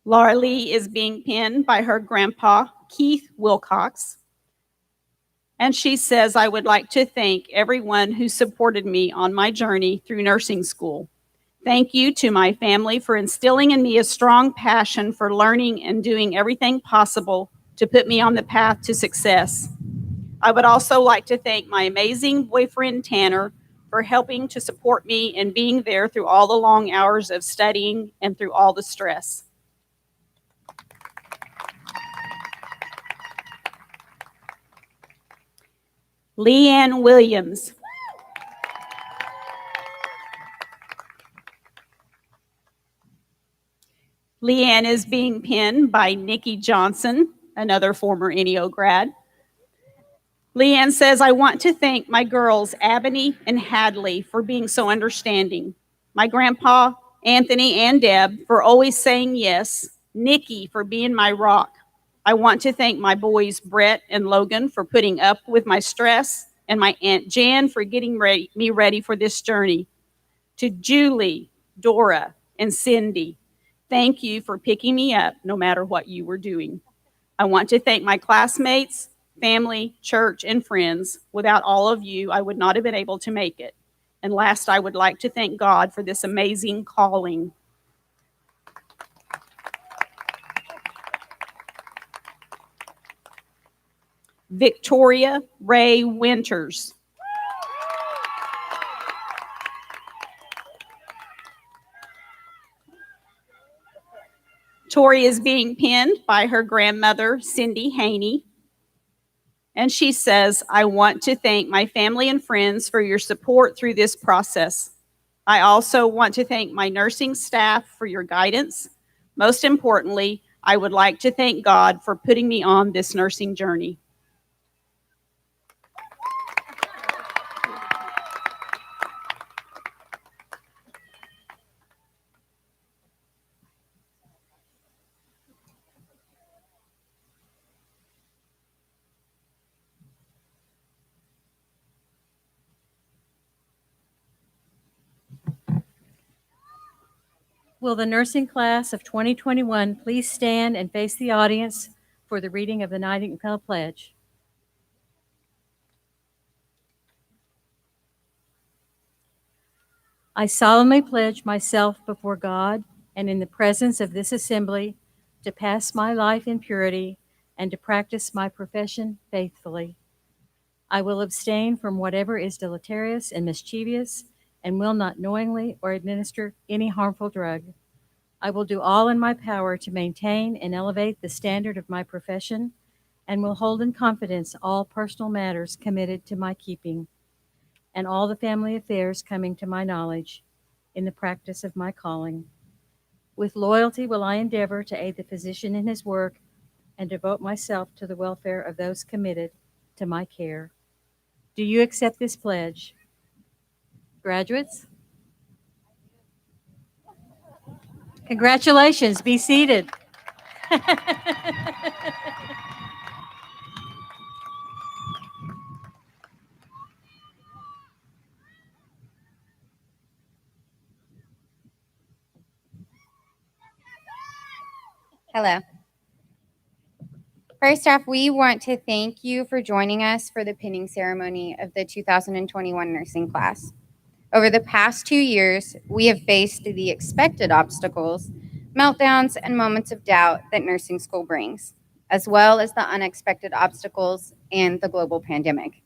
Laura Lee is being pinned by her grandpa, Keith Wilcox. And she says, I would like to thank everyone who supported me on my journey through nursing school. Thank you to my family for instilling in me a strong passion for learning and doing everything possible to put me on the path to success. I would also like to thank my amazing boyfriend, Tanner, for helping to support me and being there through all the long hours of studying and through all the stress. Leanne Williams. Leanne is being pinned by Nikki Johnson, another former NEO grad. Leanne says, I want to thank my girls, Abney and Hadley, for being so understanding. my grandpa, Anthony, and Deb for always saying yes, Nikki for being my rock. I want to thank my boys, Brett and Logan, for putting up with my stress, and my Aunt Jan for getting me ready for this journey. To Julie, Dora, and Cindy, thank you for picking me up no matter what you were doing. I want to thank my classmates, family, church, and friends. Without all of you, I would not have been able to make it. And last, I would like to thank God for this amazing calling. Victoria Ray Winters. Tori is being pinned by her grandmother, Cindy Haney. And she says, I want to thank my family and friends for your support through this process. I also want to thank my nursing staff for your guidance. Most importantly, I would like to thank God for putting me on this nursing journey. Will the nursing class of 2021 please stand and face the audience for the reading of the Nightingale Pledge? I solemnly pledge myself before God and in the presence of this assembly to pass my life in purity and to practice my profession faithfully. I will abstain from whatever is deleterious and mischievous and will not knowingly or administer any harmful drug. I will do all in my power to maintain and elevate the standard of my profession and will hold in confidence all personal matters committed to my keeping and all the family affairs coming to my knowledge in the practice of my calling. With loyalty will I endeavor to aid the physician in his work and devote myself to the welfare of those committed to my care. Do you accept this pledge? Graduates? Congratulations, be seated. Hello. First off, we want to thank you for joining us for the pinning ceremony of the 2021 nursing class. Over the past 2 years, we have faced the expected obstacles, meltdowns, and moments of doubt that nursing school brings, as well as the unexpected obstacles and the global pandemic.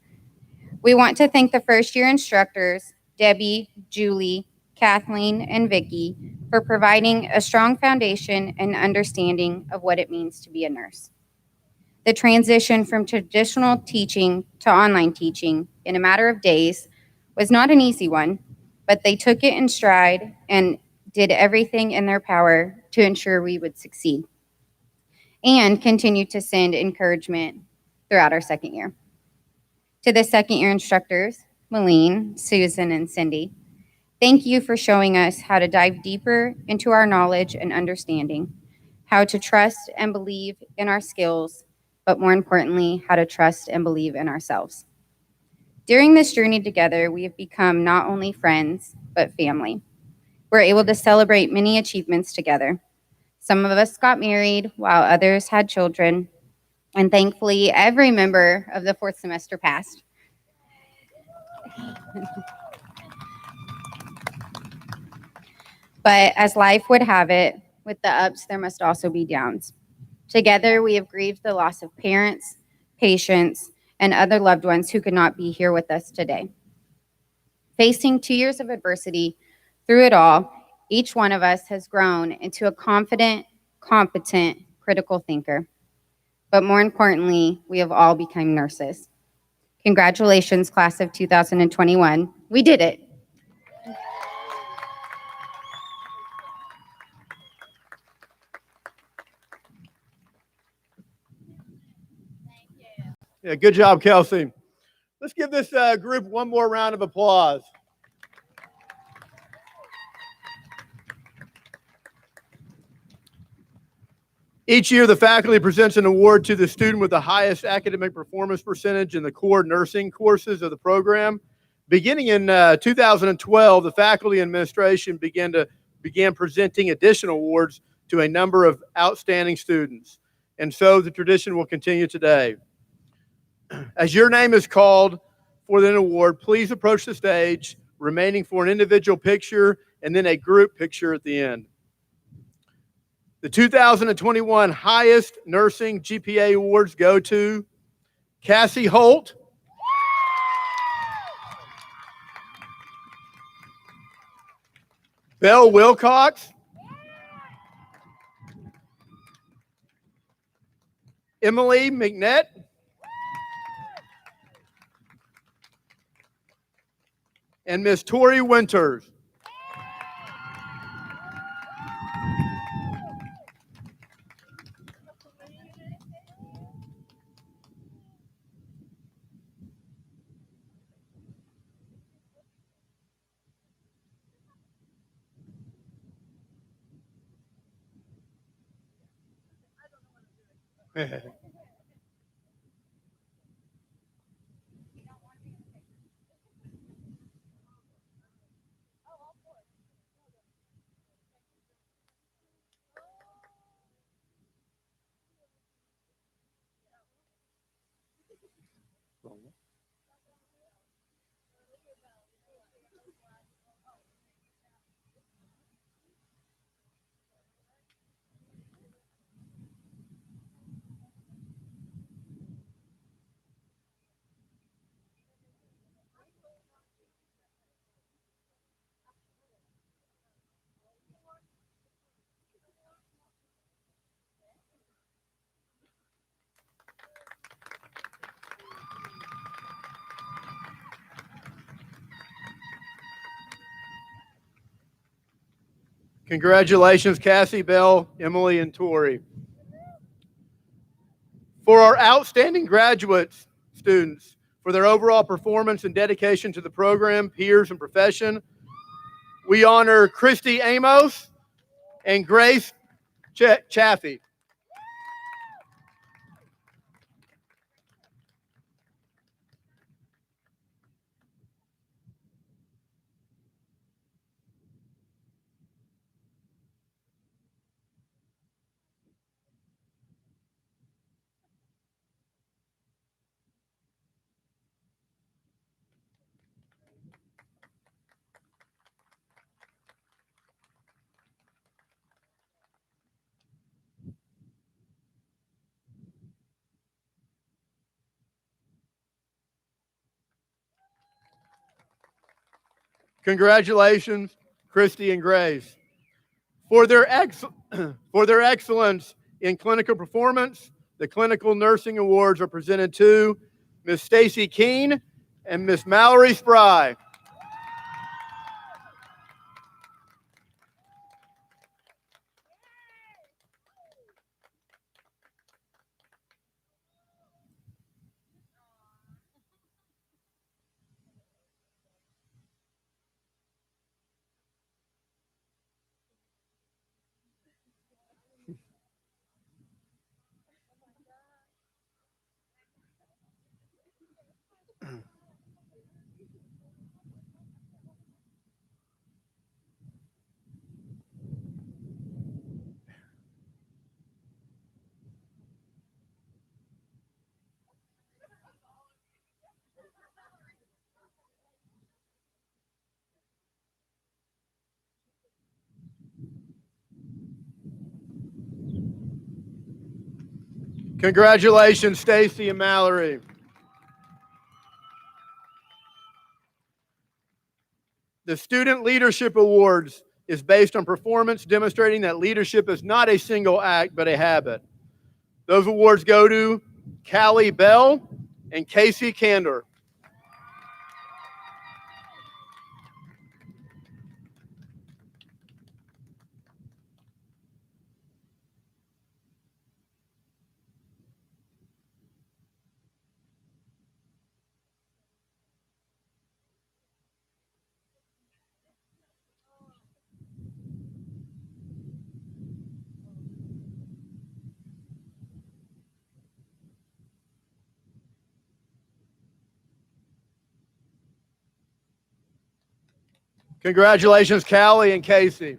We want to thank the first-year instructors, Debbie, Julie, Kathleen, and Vicki, for providing a strong foundation and understanding of what it means to be a nurse. The transition from traditional teaching to online teaching in a matter of days was not an easy one, but they took it in stride and did everything in their power to ensure we would succeed and continue to send encouragement throughout our second year. To the second year instructors, Malene, Susan, and Cindy, thank you for showing us how to dive deeper into our knowledge and understanding, how to trust and believe in our skills, but more importantly, how to trust and believe in ourselves. During this journey together, we have become not only friends, but family. We're able to celebrate many achievements together. Some of us got married while others had children, and thankfully, every member of the fourth semester passed. But as life would have it, with the ups, there must also be downs. Together, we have grieved the loss of parents, patients, and other loved ones who could not be here with us today. Facing 2 years of adversity, through it all, each one of us has grown into a confident, competent, critical thinker. But more importantly, we have all become nurses. Congratulations, class of 2021. We did it. Yeah, good job, Kelsey. Let's give this group one more round of applause. Each year, the faculty presents an award to the student with the highest academic performance percentage in the core nursing courses of the program. Beginning in 2012, the faculty and administration began presenting additional awards to a number of outstanding students. And so the tradition will continue today. As your name is called for an award, please approach the stage, remaining for an individual picture and then a group picture at the end. The 2021 highest nursing GPA awards go to Cassie Holt, Belle Wilcox, Emily McNett, and Miss Tori Winters. Congratulations, Cassie, Belle, Emily, and Tori. For our outstanding graduate students, for their overall performance and dedication to the program, peers, and profession, we honor Christy Amos and Grace Chaffee. Congratulations, Christy and Grace. For their excellence in clinical performance, the Clinical Nursing Awards are presented to Ms. Stacy Keene and Ms. Mallory Spry. Congratulations, Stacy and Mallory. The Student Leadership Awards is based on performance demonstrating that leadership is not a single act, but a habit. Those awards go to Callie Bell and Casey Candor. Congratulations, Callie and Casey.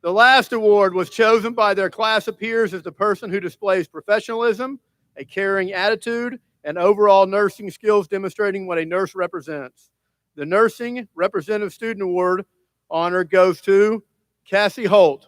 The last award was chosen by their class of peers as the person who displays professionalism, a caring attitude, and overall nursing skills demonstrating what a nurse represents. The Nursing Representative Student Award honor goes to Cassie Holt.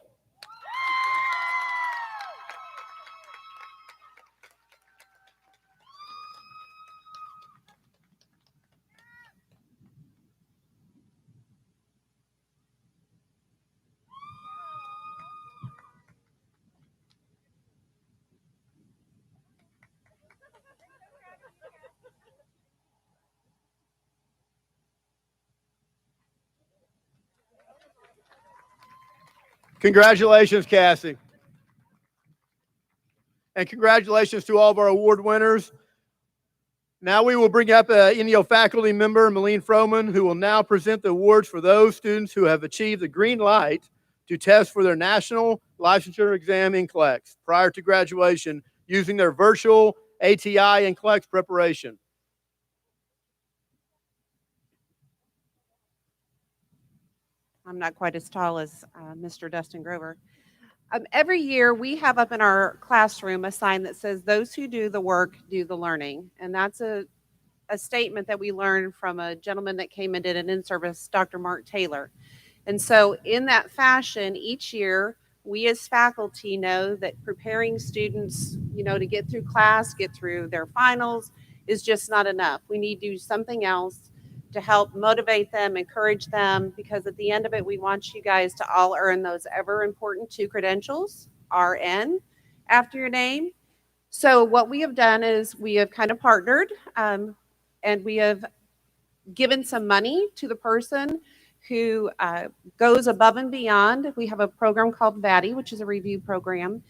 Congratulations, Cassie. And congratulations to all of our award winners. Now we will bring up NEO faculty member, Malene Froman, who will now present the awards for those students who have achieved the green light to test for their national licensure exam NCLEX prior to graduation using their virtual ATI NCLEX preparation. I'm not quite as tall as Mr. Dustin Grover. Every year we have up in our classroom a sign that says, "Those who do the work do the learning." And that's a statement that we learned from a gentleman that came and did an in-service, Dr. Mark Taylor. And so in that fashion, each year, we as faculty know that preparing students, to get through class, get through their finals is just not enough. We need to do something else to help motivate them, encourage them, because at the end of it, we want you guys to all earn those ever important 2 credentials, RN, after your name. So what we have done is we have kind of partnered and we have given some money to the person who goes above and beyond. We have a program called VADI, which is a review program.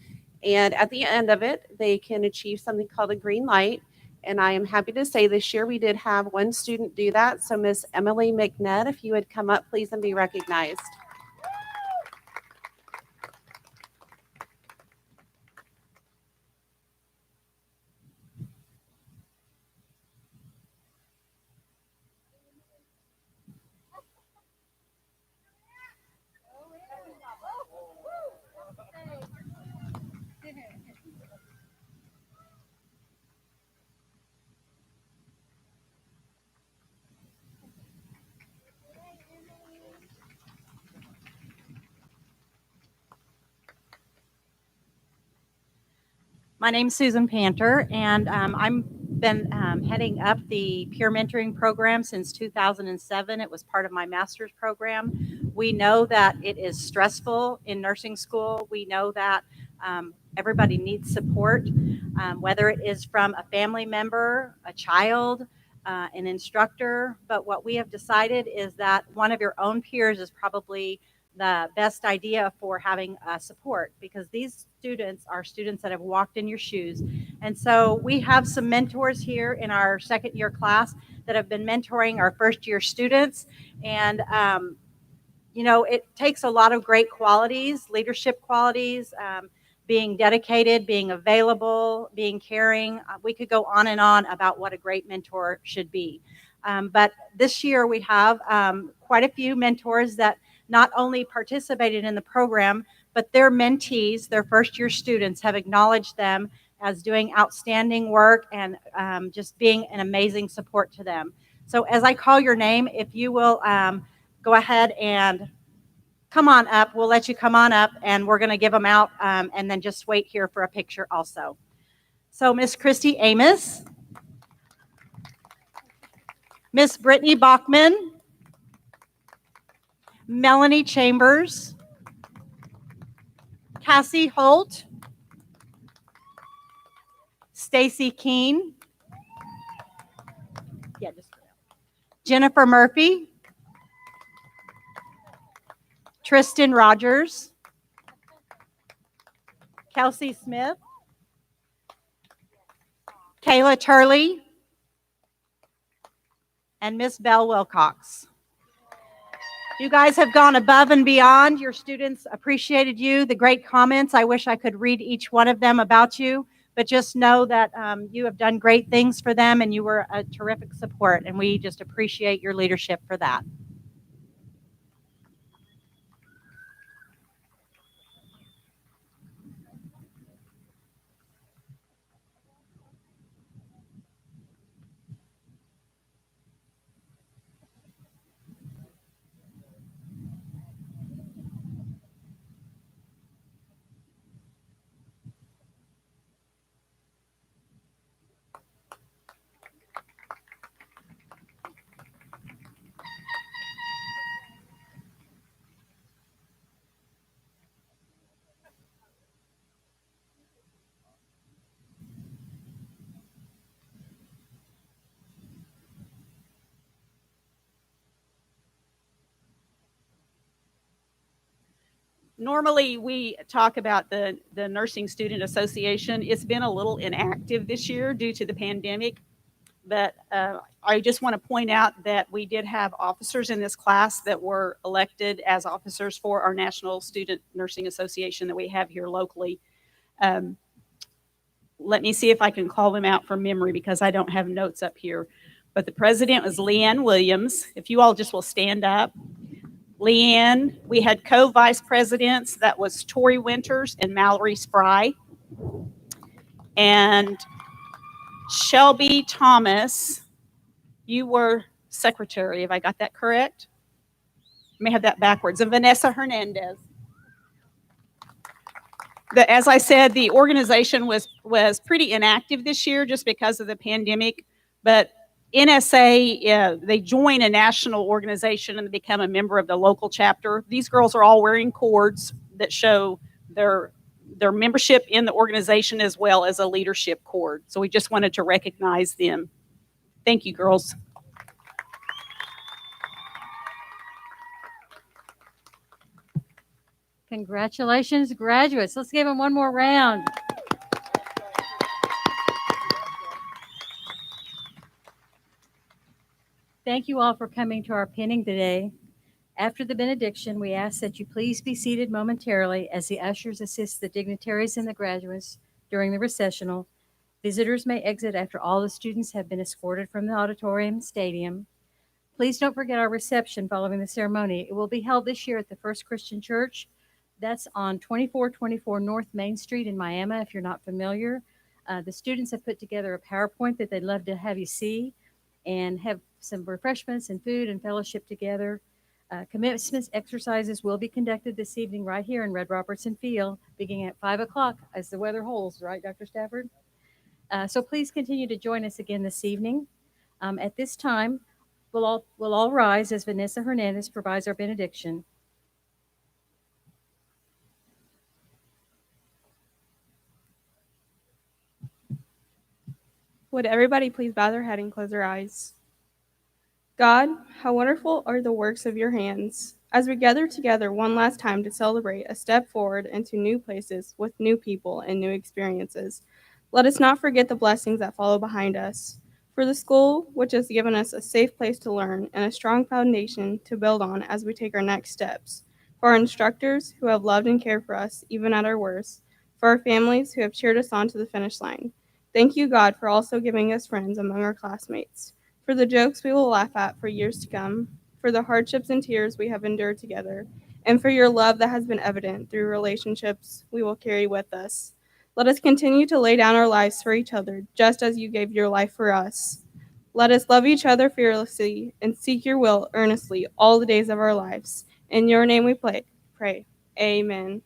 And at the end of it, they can achieve something called a green light. And I am happy to say this year we did have one student do that. So Miss Emily McNett, if you would come up, please, and be recognized. My name's Susan Panter, and I've been heading up the peer mentoring program since 2007. It was part of my master's program. We know that it is stressful in nursing school. We know that everybody needs support, whether it is from a family member, a child, an instructor. But what we have decided is that one of your own peers is probably the best idea for having support, because these students are students that have walked in your shoes. And so we have some mentors here in our second year class that have been mentoring our first year students. And, it takes a lot of great qualities, leadership qualities, being dedicated, being available, being caring. We could go on and on about what a great mentor should be. But this year we have quite a few mentors that not only participated in the program, but their mentees, their first year students, have acknowledged them as doing outstanding work and just being an amazing support to them. So as I call your name, if you will go ahead and come on up, we'll let you come on up, and we're going to give them out and then just wait here for a picture also. So Miss Christy Amos, Miss Brittany Bachman, Melanie Chambers, Cassie Holt, Stacy Keene, Jennifer Murphy, Tristan Rogers, Kelsey Smith, Kayla Turley, and Miss Belle Wilcox. You guys have gone above and beyond. Your students appreciated you, the great comments. I wish I could read each one of them about you, but just know that you have done great things for them and you were a terrific support, and we just appreciate your leadership for that. Normally, we talk about the Nursing Student Association. It's been a little inactive this year due to the pandemic, but I just want to point out that we did have officers in this class that were elected as officers for our National Student Nursing Association that we have here locally. Let me see if I can call them out from memory because I don't have notes up here. But the president was Leanne Williams. If you all just will stand up. Leanne, we had co-vice presidents. That was Tori Winters and Mallory Spry. And Shelby Thomas, you were secretary, if I got that correct. I may have that backwards. And Vanessa Hernandez. As I said, the organization was pretty inactive this year just because of the pandemic, but NSA, they join a national organization and become a member of the local chapter. These girls are all wearing cords that show their membership in the organization as well as a leadership cord. So we just wanted to recognize them. Thank you, girls. Congratulations, graduates. Let's give them one more round. Thank you all for coming to our pinning today. After the benediction, we ask that you please be seated momentarily as the ushers assist the dignitaries and the graduates during the recessional. Visitors may exit after all the students have been escorted from the auditorium and stadium. Please don't forget our reception following the ceremony. It will be held this year at the First Christian Church. That's on 2424 North Main Street in Miami, if you're not familiar. The students have put together a PowerPoint that they'd love to have you see and have some refreshments and food and fellowship together. Commencement exercises will be conducted this evening right here in Red Robertson Field, beginning at 5 o'clock as the weather holds, right, Dr. Stafford? So please continue to join us again this evening. At this time, we'll all rise as Vanessa Hernandez provides our benediction. Would everybody please bow their head and close their eyes? God, how wonderful are the works of your hands. As we gather together one last time to celebrate a step forward into new places with new people and new experiences, let us not forget the blessings that follow behind us. For the school, which has given us a safe place to learn and a strong foundation to build on as we take our next steps. For our instructors who have loved and cared for us even at our worst. For our families who have cheered us on to the finish line. Thank you, God, for also giving us friends among our classmates. For the jokes we will laugh at for years to come. For the hardships and tears we have endured together. And for your love that has been evident through relationships we will carry with us. Let us continue to lay down our lives for each other, just as you gave your life for us. Let us love each other fearlessly and seek your will earnestly all the days of our lives. In your name we pray. Amen.